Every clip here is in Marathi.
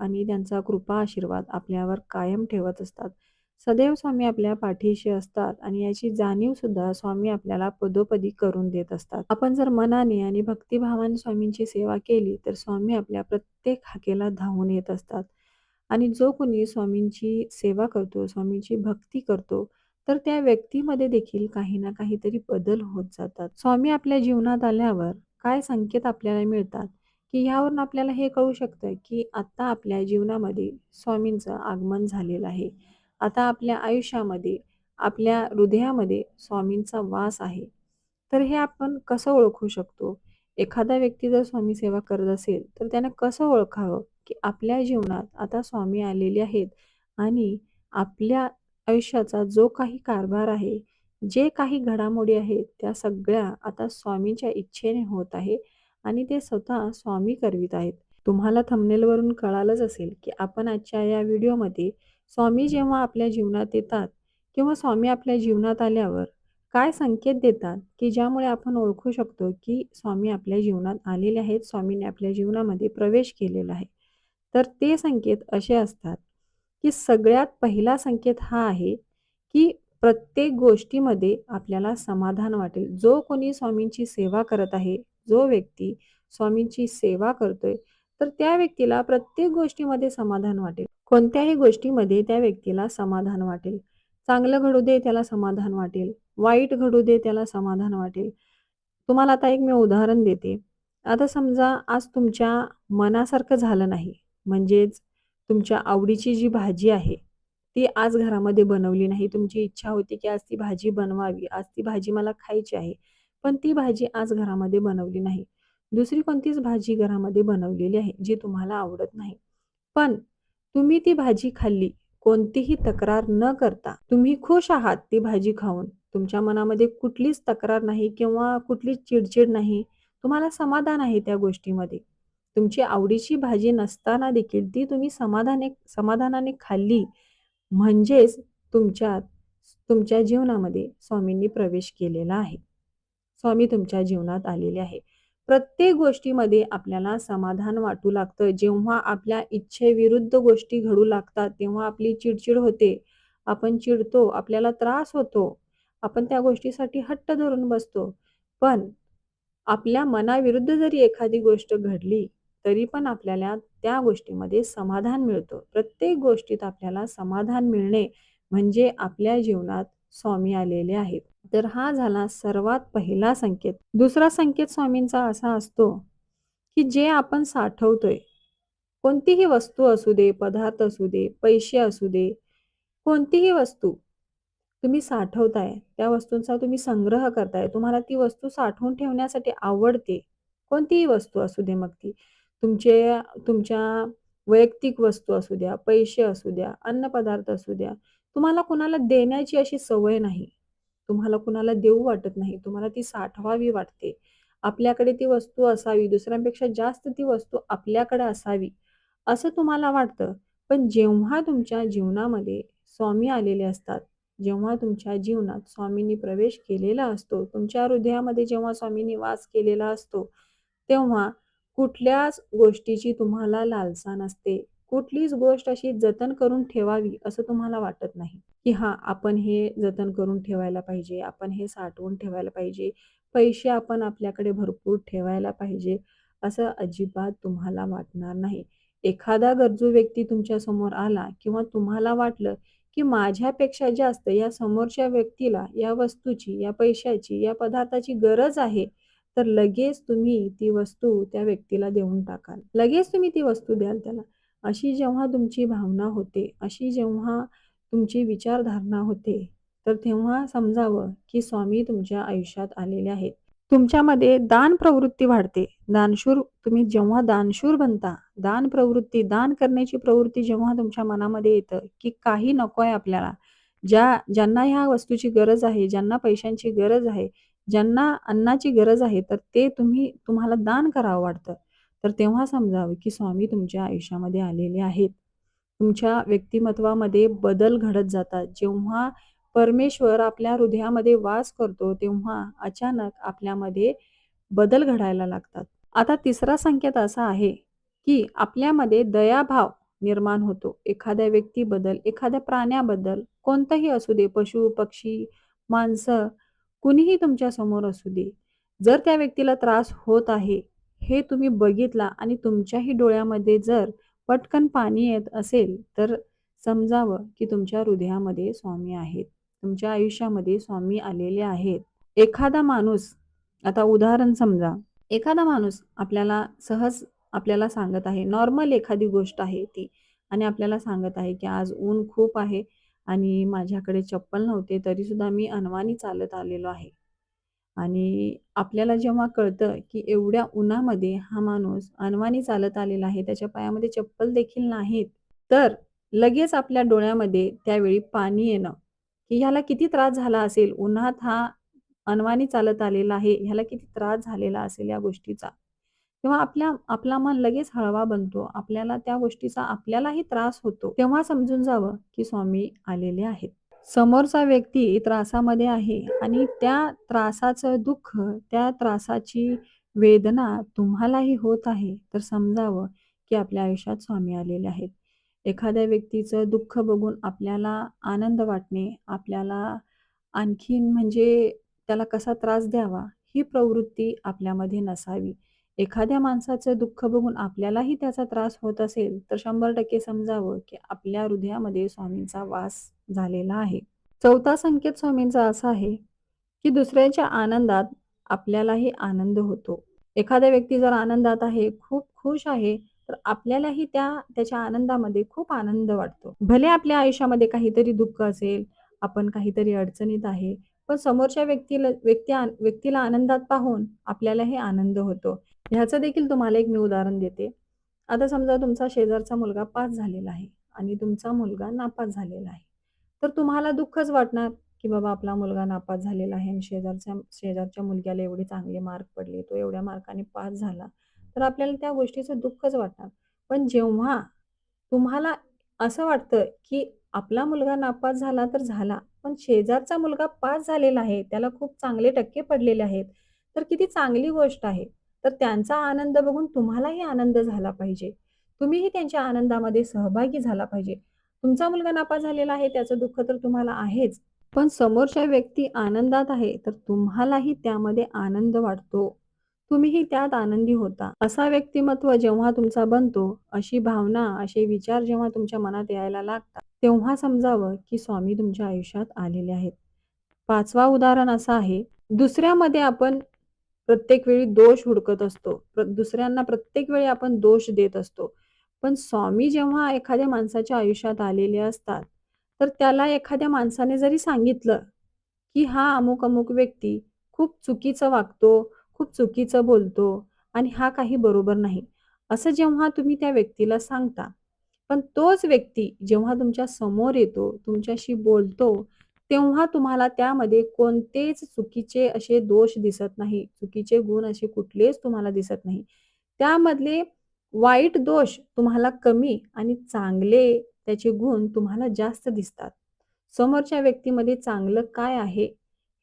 आणि त्यांचा कृपा आशीर्वाद आपल्यावर कायम ठेवत असतात. सदैव स्वामी आपल्या पाठीशी असतात आणि याची जाणीव सुद्धा स्वामी आपल्याला पदोपदी करून देत असतात. आपण जर मनाने आणि भक्तिभावाने स्वामींची सेवा केली तर स्वामी आपल्या प्रत्येक हाकेला धावून येत असतात. आणि जो कोणी स्वामींची सेवा करतो, स्वामींची भक्ती करतो, तर त्या व्यक्तीमध्ये देखील काही ना काहीतरी बदल होत जातात. स्वामी आपल्या जीवनात आल्यावर काय संकेत आपल्याला मिळतात, की ह्यावरून आपल्याला हे कळू शकतं, की आता आपल्या जीवनामध्ये स्वामींचं आगमन झालेलं आहे. आता आपल्या आयुष्यामध्ये, आपल्या हृदयामध्ये स्वामींचा वास आहे. तर हे आपण कसं ओळखू शकतो? एखादा व्यक्ती जर स्वामी सेवा करत असेल, तर त्यानं कसं ओळखावं, की आपल्या जीवनात आता स्वामी आलेले आहेत आणि आपल्या आयुष्याचा जो काही कारभार आहे, जे काही घडामोडी आहेत, त्या सगळ्या आता स्वामींच्या इच्छेने होत आहे आणि ते स्वतः स्वामी करवीत आहेत. तुम्हाला थंबनेलवरून कळालंच असेल, की आपण आजच्या या व्हिडिओमध्ये स्वामी जेव्हा आपल्या जीवनात येतात किंवा स्वामी आपल्या जीवनात आल्यावर काय संकेत देतात, की ज्यामुळे आपण ओळखू शकतो, की स्वामी आपल्या जीवनात आलेले आहेत, स्वामींनी आपल्या जीवनामध्ये प्रवेश केलेला आहे. तर ते संकेत असे असतात, की सगळ्यात पहिला संकेत हा आहे, की प्रत्येक गोष्टीमध्ये आपल्याला समाधान वाटेल. जो कोणी स्वामींची सेवा करत आहे, जो व्यक्ती स्वामींची सेवा करतोय, तर त्या व्यक्तीला प्रत्येक गोष्टीमध्ये समाधान वाटेल. कोणत्याही गोष्टीमध्ये त्या व्यक्तीला समाधान वाटेल. चांगलं घडू दे त्याला समाधान वाटेल, वाईट घडू दे त्याला समाधान वाटेल. तुम्हाला आता एक मी उदाहरण देते. आता समजा आज तुमच्या मनासारखं झालं नाही, म्हणजेच तुमच्या आवडीची जी भाजी आहे, ती आज घरामध्ये बनवली नाही. तुमची इच्छा होती की आज ती भाजी बनवावी, आज ती भाजी मला खायची आहे. पण ती भाजी आज घरामध्ये बनवली नाही. दुसरी कोणतीच भाजी घरामध्ये बनवलेली आहे, जी तुम्हाला आवडत नाही. पण तुम्ही ती भाजी खाल्ली, कोणतीही तक्रार न करता. तुम्ही खुश आहात ती भाजी खाऊन. तुमच्या मनामध्ये कुठलीच तक्रार नाही किंवा कुठलीच चिडचिड नाही. तुम्हाला समाधान आहे त्या गोष्टीमध्ये. तुमची आवडीची भाजी नसताना देखील ती तुम्ही समाधानाने खाल्ली, म्हणजेच तुमच्यात तुमच्या जीवनामध्ये स्वामींनी प्रवेश केलेला आहे. स्वामी तुमच्या जीवनात आलेले आहे. प्रत्येक गोष्टीमध्ये आपल्याला समाधान वाटू लागतं. जेव्हा आपल्या इच्छेविरुद्ध गोष्टी घडू लागतात, तेव्हा आपली चिडचिड होते. आपण चिडतो, आपल्याला त्रास होतो. आपण त्या गोष्टीसाठी हट्ट धरून बसतो. पण आपल्या मनाविरुद्ध जरी एखादी गोष्ट घडली, तरी पण आपल्याला त्या गोष्टीमध्ये समाधान मिळतं. प्रत्येक गोष्टीत आपल्याला समाधान मिळणे म्हणजे आपल्या जीवनात स्वामी आलेले आहेत. तर हा झाला सर्वात पहिला संकेत. दुसरा संकेत स्वामींचा असा असतो, की जे आपण साठवतोय, कोणतीही वस्तू असू दे, पदार्थ असू दे, पैसे असू दे, कोणतीही वस्तू तुम्ही साठवताय, त्या वस्तूंचा तुम्ही संग्रह करताय. तुम्हाला ती वस्तू साठवून ठेवण्यासाठी आवडते. कोणतीही वस्तू असू दे मग ती. तुमच्या वैयक्तिक वस्तू असू द्या, पैसे असू द्या, अन्नपदार्थ असू द्या. तुम्हाला कुणाला देण्याची अशी सवय नाही. तुम्हाला कुणाला देऊ वाटत नाही. तुम्हाला ती साठवावी वाटते. आपल्याकडे ती वस्तू असावी, दुसऱ्यांपेक्षा जास्त ती वस्तू आपल्याकडे असावी, असं तुम्हाला वाटतं. पण जेव्हा तुमच्या जीवनामध्ये स्वामी आलेले असतात, जेव्हा तुमच्या जीवनात स्वामींनी प्रवेश केलेला असतो, तुमच्या हृदयामध्ये जेव्हा स्वामींनी वास केलेला असतो, तेव्हा कुठल्याच गोष्टीची तुम्हाला लालसा नसते. कुठलीच गोष्ट अशी जतन करून ठेवावी असं तुम्हाला वाटत नाही, की हां, आपण हे जतन करून ठेवायला पाहिजे, आपण हे साठवून ठेवायला पाहिजे, पैसे आपण आपल्याकडे भरपूर ठेवायला पाहिजे, असं अजिबात तुम्हाला वाटणार नाही. एखादा गरजू व्यक्ती तुमच्यासमोर आला किंवा तुम्हाला वाटलं, की माझ्यापेक्षा जास्त या समोरच्या व्यक्तीला या वस्तूची, या पैशाची, या पदार्थाची गरज आहे, तर लगेच तुम्ही ती वस्तू त्या व्यक्तीला देऊन टाकाल. लगेच तुम्ही ती वस्तू द्याल त्याला. अशी जेव्हा तुमची भावना होते, अशी जेव्हा तुमची विचारधारणा होते, तर तेव्हा समजावं, की स्वामी तुमच्या आयुष्यात आलेले आहेत. तुमच्यामध्ये दान प्रवृत्ती वाढते. तुम्ही जेव्हा दानशूर बनता, दान प्रवृत्ती, दान करण्याची प्रवृत्ती जेव्हा तुमच्या मनामध्ये येतं, की काही नको आहे आपल्याला. ज्यांना ह्या वस्तूची गरज आहे, ज्यांना पैशांची गरज आहे, ज्यांना अन्नाची गरज आहे, तर ते तुम्हाला दान करावं वाटतं. तर तेव्हा समजावं, की स्वामी तुमच्या आयुष्यामध्ये आलेले आहेत. तुमच्या व्यक्तिमत्त्वामध्ये बदल घडत जातात. जेव्हा परमेश्वर आपल्या हृदयामध्ये वास करतो, तेव्हा अचानक आपल्यामध्ये बदल घडायला लागतात. आता तिसरा संकेत असा आहे, की आपल्यामध्ये दयाभाव निर्माण होतो. एखाद्या व्यक्तीबद्दल, एखाद्या प्राण्याबद्दल, कोणताही असू दे, पशु, पक्षी, माणसं, कुणीही तुमच्या समोर असू दे. जर त्या व्यक्तीला त्रास होत आहे, हे तुम्ही बघितला आणि तुमच्याही डोळ्यामध्ये जर पटकन पाणी येत असेल, तर समजावं की तुमच्या हृदयामध्ये स्वामी आहेत. तुमच्या आयुष्यामध्ये स्वामी आलेले आहेत. एखादा माणूस, आता उदाहरण समजा, एखादा माणूस आपल्याला सांगत आहे, नॉर्मल एखादी गोष्ट आहे ती आणि आपल्याला सांगत आहे, की आज ऊन खूप आहे आणि माझ्याकडे चप्पल नव्हते, तरीसुद्धा मी अनवाणी चालत आलेलो आहे. आणि आपल्याला जेव्हा कळतं, की एवढ्या उन्हामध्ये हा माणूस अनवाणी चालत आलेला आहे, त्याच्या पायामध्ये चप्पल देखील नाहीत, तर लगेच आपल्या डोळ्यामध्ये त्यावेळी पाणी येणं, की ह्याला किती त्रास झाला असेल, उन्हात हा अनवाणी चालत आलेला आहे, ह्याला किती त्रास झालेला असेल या गोष्टीचा. तेव्हा आपला मन लगेच हळवा बनतो. आपल्याला त्या गोष्टीचा आपल्यालाही त्रास होतो. तेव्हा समजून जावं, की स्वामी आलेले आहेत. समोरचा व्यक्ती त्रासामध्ये आहे आणि त्या त्रासाचं दुःख, त्या त्रासाची वेदना तुम्हालाही होत आहे, तर समजावं, की आपल्या आयुष्यात स्वामी आलेले आहेत. एखाद्या व्यक्तीचं दुःख बघून आपल्याला आनंद वाटणे, आपल्याला आणखीन म्हणजे त्याला कसा त्रास द्यावा, ही प्रवृत्ती आपल्यामध्ये नसावी. एखाद्या माणसाचं दुःख बघून आपल्यालाही त्याचा त्रास होत असेल, तर 100% समजावं, की आपल्या हृदयामध्ये स्वामींचा वास झालेला आहे. चौथा संकेत स्वामींचा असा आहे, की दुसऱ्याच्या आनंदात आपल्यालाही आनंद होतो. एखादा व्यक्ती जर आनंदात आहे, खूप खुश आहे, तर आपल्यालाही त्याच्या आनंदामध्ये खूप आनंद वाटतो. भले आपल्या आयुष्यामध्ये काहीतरी दुःख असेल, आपण काहीतरी अडचणीत आहे, पण समोरच्या व्यक्तीला आनंदात पाहून आपल्यालाही आनंद होतो. ह्याचं देखील तुम्हाला एक मी उदाहरण देते. आता समजा तुमचा शेजारचा मुलगा पास झालेला आहे आणि तुमचा मुलगा नापास झालेला आहे. तर तुम्हाला दुःखच वाटणार, की बाबा आपला मुलगा नापास झालेला आहे आणि शेजारच्या मुलग्याला एवढे चांगले मार्क पडले, तो एवढ्या मार्काने पास झाला. तर आपल्याला त्या गोष्टीचं दुःखच वाटणार. पण जेव्हा तुम्हाला असं वाटतं, की आपला मुलगा नापास झाला तर झाला, पण शेजारचा मुलगा पास झालेला आहे, त्याला खूप चांगले टक्के पडलेले आहेत, तर किती चांगली गोष्ट आहे. तर त्यांचा आनंद बघून तुम्हालाही आनंद झाला पाहिजे. तुम्हीही त्यांच्या आनंदामध्ये सहभागी झाला पाहिजे. तुमचा मुलगा नापास झालेला आहे, त्याचं दुःख तर तुम्हाला आहेच. पण समोरच्या व्यक्ती आनंदात आहे, तर तुम्हालाही त्यामध्ये आनंद वाटतो. तुम्हीही त्यात आनंदी होता. असा व्यक्तिमत्व जेव्हा तुमचा बनतो, अशी भावना, असे विचार जेव्हा तुमच्या मनात यायला लागतात, तेव्हा समजावं की स्वामी तुमच्या आयुष्यात आलेले आहेत. 5वा उदाहरण असं आहे, दुसऱ्यामध्ये आपण प्रत्येक वेळी दोष हुडकत असतो. दुसऱ्यांना प्रत्येक वेळी आपण दोष देत असतो. पण स्वामी जेव्हा एखाद्या माणसाच्या आयुष्यात आलेले असतात, तर त्याला एखाद्या माणसाने जरी सांगितलं, की हा अमुक-अमुक व्यक्ती खूप चुकीचं वागतो, खूप चुकीचं बोलतो आणि हा काही बरोबर नाही. असं जेव्हा तुम्ही त्या व्यक्तीला सांगता, पण तोच व्यक्ती जेव्हा तुमच्या समोर येतो, तुमच्याशी बोलतो, तेव्हा तुम्हाला त्यामध्ये कोणतेच चुकीचे असे दोष दिसत नाही. चुकीचे गुण असे कुठलेच तुम्हाला दिसत नाही. त्यामधले वाईट दोष तुम्हाला कमी आणि चांगले त्याचे गुण तुम्हाला जास्त दिसतात. समोरच्या व्यक्तीमध्ये चांगलं काय आहे,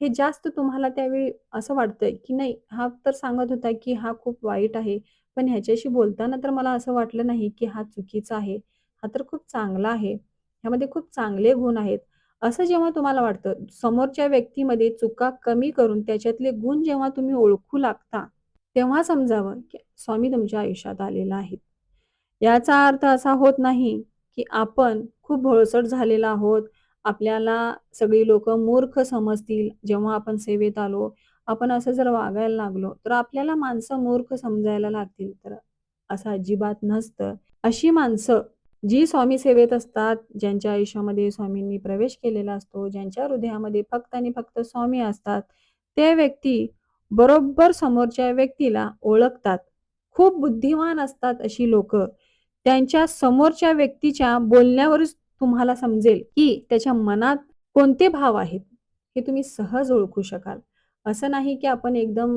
हे जास्त तुम्हाला त्यावेळी असं वाटतंय, की नाही हा तर सांगत होता, की हा खूप वाईट आहे. पण ह्याच्याशी बोलताना तर मला असं वाटलं नाही, की हा चुकीचा आहे. हा तर खूप चांगला आहे. ह्यामध्ये खूप चांगले गुण आहेत. असं जेव्हा तुम्हाला वाटतं, समोरच्या व्यक्तीमध्ये चुका कमी करून त्याच्यातले गुण जेव्हा तुम्ही ओळखू लागता, तेव्हा समजावं, की स्वामी तुमच्या आयुष्यात आलेला आहे. याचा अर्थ असा होत नाही, की आपण खूप भोळसट झालेलो आहोत. आपल्याला सगळी लोकं मूर्ख समजतील. जेव्हा आपण सेवेत आलो, आपण असं जर वागायला लागलो, तर आपल्याला माणसं मूर्ख समजायला लागतील. तर असं अजिबात नसतं. अशी माणसं जी स्वामी सेवेत असतात, ज्यांच्या आयुष्यामध्ये स्वामींनी प्रवेश केलेला असतो, ज्यांच्या हृदयामध्ये फक्त आणि फक्त स्वामी असतात, ते व्यक्ती बरोबर समोरच्या व्यक्तीला ओळखतात. खूप बुद्धिमान असतात अशी लोकं. त्यांच्या समोरच्या व्यक्तीच्या बोलण्यावरच तुम्हाला समजेल, की त्याच्या मनात कोणते भाव आहेत, हे तुम्ही सहज ओळखू शकाल. असं नाही की आपण एकदम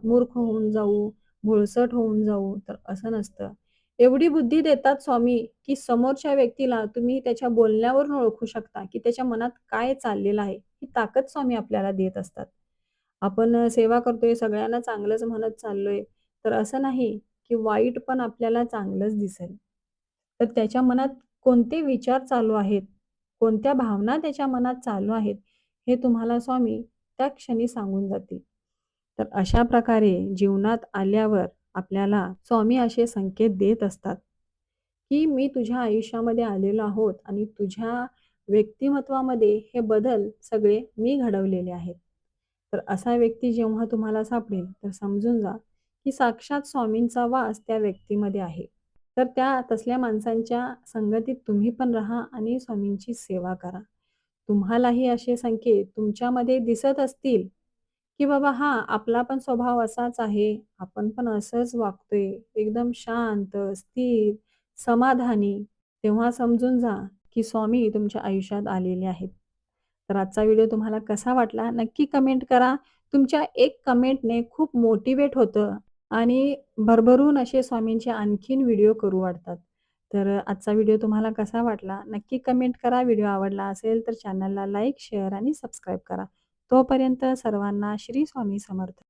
मूर्ख होऊन जाऊ, भोळसट होऊन जाऊ, तर असं नसतं. एवढी बुद्धी देतात स्वामी, की समोरच्या व्यक्तीला तुम्ही त्याच्या बोलण्यावरून ओळखू शकता, की त्याच्या मनात काय चाललेलं आहे. ही ताकद स्वामी आपल्याला देत असतात. आपण सेवा करतोय, सगळ्यांना चांगलंच म्हणत चाललोय, तर असं नाही, की वाईट पण आपल्याला चांगलंच दिसेल. तर त्याच्या मनात कोणते विचार चालू आहेत, कोणत्या भावना त्याच्या मनात चालू आहेत, हे तुम्हाला स्वामी त्या क्षणी सांगून जातील. तर अशा प्रकारे जीवनात आल्यावर आपल्याला स्वामी असे संकेत देत असतात, की मी तुझ्या आयुष्यामध्ये आलेलो आहोत आणि तुझ्या व्यक्तिमत्त्वामध्ये हे बदल सगळे मी घडवलेले आहेत. तर असा व्यक्ती जेव्हा तुम्हाला सापडेल, तर समजून जा, की साक्षात स्वामींचा वास त्या व्यक्तीमध्ये आहे. तर त्या तसल्या माणसांच्या संगतीत तुम्ही पण राहा आणि स्वामींची सेवा करा. तुम्हालाही असे संकेत तुमच्यामध्ये दिसत असतील, की बाबा हां, आपला पण स्वभाव असाच आहे. आपण पण असंच वागतोय. एकदम शांत, स्थिर, समाधानी. तेव्हा समजून जा, की स्वामी तुमच्या आयुष्यात आलेले आहेत. तर आजचा व्हिडिओ तुम्हाला कसा वाटला नक्की कमेंट करा. तुमच्या एक कमेंटने खूप मोटिव्हेट होतं आणि भरभरून असे स्वामींचे आणखीन व्हिडिओ करू वाटतात. तर आजचा व्हिडिओ तुम्हाला कसा वाटला नक्की कमेंट करा. व्हिडिओ आवडला असेल तर चॅनलला लाईक, शेअर आणि सबस्क्राईब करा. तोपर्यंत सर्वांना श्री स्वामी समर्थ.